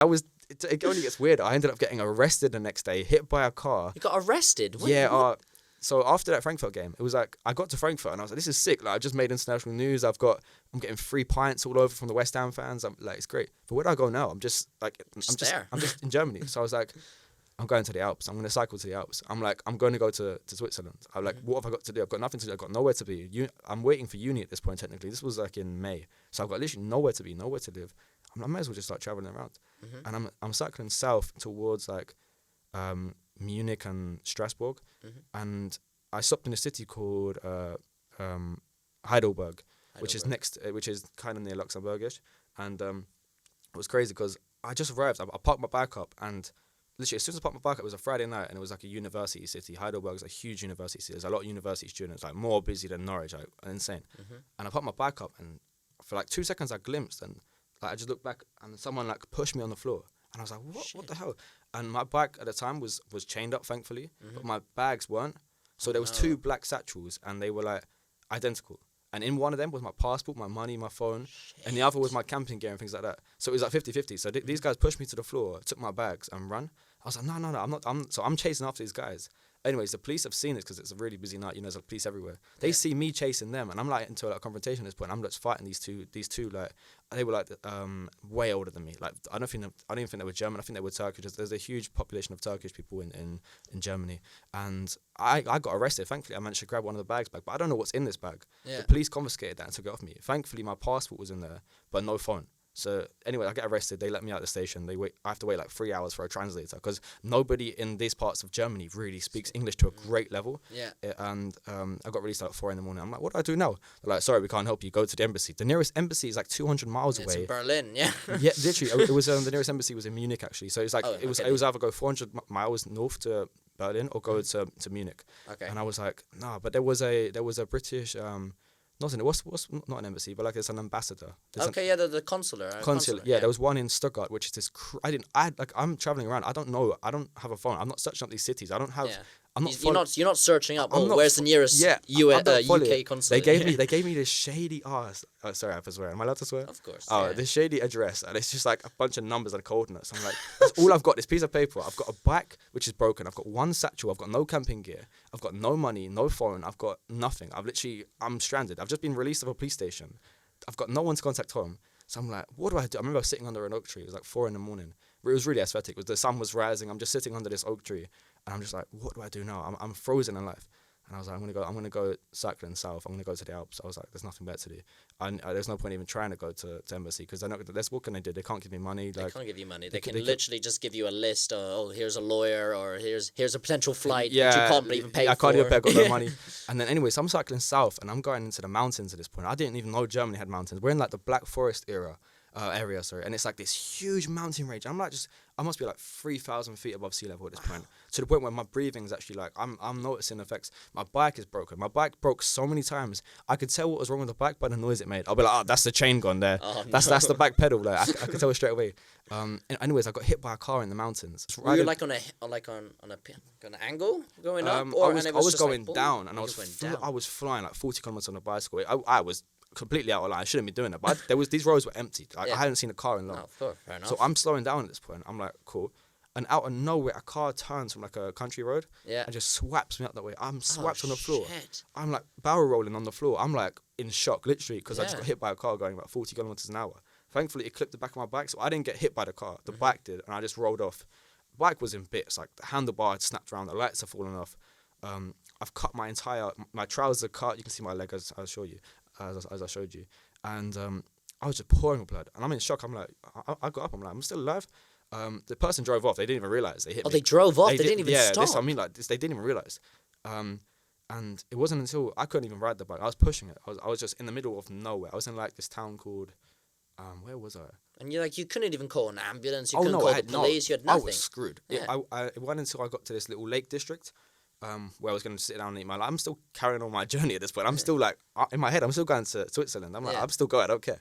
It only gets weirder. I ended up getting arrested the next day, hit by a car. You got arrested? Yeah. So after that Frankfurt game, it was like I got to Frankfurt and I was like, this is sick. Like I just made international news. I'm getting free pints all over from the West Ham fans. I'm like, it's great. But where do I go now? I'm just in Germany. So I was like, I'm going to the Alps. I'm going to cycle to the Alps. I'm like, I'm going to go to Switzerland. I'm like, what have I got to do? I've got nothing to do. I've got nowhere to be. I'm waiting for uni at this point, technically. This was like in May. So I've got literally nowhere to be, nowhere to live. I might as well just start traveling around. And I'm cycling south towards like Munich and Strasbourg. And I stopped in a city called Heidelberg, which is kind of near Luxembourgish. And it was crazy because I just arrived. I parked my bike up, and literally as soon as I parked my bike up, it was a Friday night, and it was like a university city. Heidelberg is a huge university city. There's a lot of university students, like more busy than Norwich, like insane. And I parked my bike up, and for like 2 seconds I glimpsed, and like I just looked back, and someone like pushed me on the floor, and I was like, what the hell? And my bike at the time was chained up, thankfully, but my bags weren't. So there was 2 black satchels, and they were like identical. And in one of them was my passport, my money, my phone, and the other was my camping gear and things like that. So it was like 50-50. So these guys pushed me to the floor, took my bags and run. I was like, no, I'm not. So I'm chasing after these guys. Anyways, the police have seen this because it's a really busy night. You know, there's like police everywhere. They see me chasing them, and I'm like into a confrontation at this point. I'm just fighting these two like they were like way older than me. Like I don't even think they were German. I think they were Turkish. There's a huge population of Turkish people in Germany, and I got arrested. Thankfully, I managed to grab one of the bags back, but I don't know what's in this bag. Yeah. The police confiscated that and took it off me. Thankfully, my passport was in there, but no phone. So anyway, I get arrested. They let me out of the station. I have to wait like 3 hours for a translator because nobody in these parts of Germany really speaks English to a great level. Yeah. And I got released at like 4 a.m. I'm like, what do I do now? They're like, sorry, we can't help you. Go to the embassy. The nearest embassy is like 200 miles away. It's in Berlin, yeah. Yeah, literally. It was the nearest embassy was in Munich actually. So it's like it was either go 400 miles north to Berlin or go to Munich. Okay. And I was like, nah. But there was a British. What's not an embassy, but like it's an ambassador. The consular. Consulate, yeah. There was one in Stuttgart, which is this. I'm traveling around. I don't know. I don't have a phone. I'm not searching up these cities. I don't have. Yeah. You're not searching up. Where's the nearest UK consulate? They gave me this shady ass. Oh, sorry, I have to swear. Am I allowed to swear? Of course. Oh, this shady address, and it's just like a bunch of numbers and coordinates. I'm like, that's all I've got. This piece of paper. I've got a bike which is broken. I've got one satchel. I've got no camping gear. I've got no money, no phone. I've got nothing. I'm stranded. I've just been released from a police station. I've got no one to contact home. So I'm like, what do I do? I remember I was sitting under an oak tree. It was like 4 a.m. It was really aesthetic. The sun was rising. I'm just sitting under this oak tree, and I'm just like, what do I do now? I'm frozen in life. And I was like, I'm gonna go cycling south. I'm gonna go to the Alps. I was like, there's nothing better to do. And there's no point even trying to go to embassy because what can they do? They can't give me money. They can't give you money. They can literally just give you a list. Here's a lawyer, or here's a potential flight. Yeah, that you can't even pay. I can't even pay. I've got no money. And then anyway, so I'm cycling south, and I'm going into the mountains at this point. I didn't even know Germany had mountains. We're in like the Black Forest area, and it's like this huge mountain range. I'm like I must be like 3,000 feet above sea level at this point, to the point where my breathing's actually like I'm noticing effects. My bike is broken. My bike broke so many times. I could tell what was wrong with the bike by the noise it made. I'll be like, that's the chain gone there. That's the back pedal. Like I could tell it straight away. Anyways, I got hit by a car in the mountains. Were you like on an angle going up? I was going down, and I was flying like 40 kilometers on a bicycle. I was completely out of line. I shouldn't be doing that, but these roads were empty. I hadn't seen a car in long. No, fair enough. So I'm slowing down at this point. I'm like, cool. And out of nowhere, a car turns from like a country road and just swaps me up that way. I'm swapped on the floor. Shit. I'm like barrel rolling on the floor. I'm like in shock, literally, because I just got hit by a car going about 40 kilometers an hour. Thankfully, it clipped the back of my bike, so I didn't get hit by the car. The bike did, and I just rolled off. The bike was in bits. Like the handlebar had snapped around, the lights are falling off. I've cut my trousers are cut. You can see my leg as I showed you, as I showed you. And I was just pouring with blood, and I'm in shock. I'm like, I got up. I'm like, I'm still alive. The person drove off. They didn't even realize they hit me. They drove off. They didn't even stop. Yeah, I mean, like they didn't even realize. And it wasn't until I couldn't even ride the bike. I was pushing it. I was just in the middle of nowhere. I was in like this town called, where was I? And you couldn't even call an ambulance. You couldn't call the police. You had nothing. I was screwed. Yeah. It wasn't until I got to this little lake district. Where I was going to sit down and eat my life. I'm still carrying on my journey at this point. I'm still like, in my head, I'm still going to Switzerland. I'm like, I'm still going, I don't care.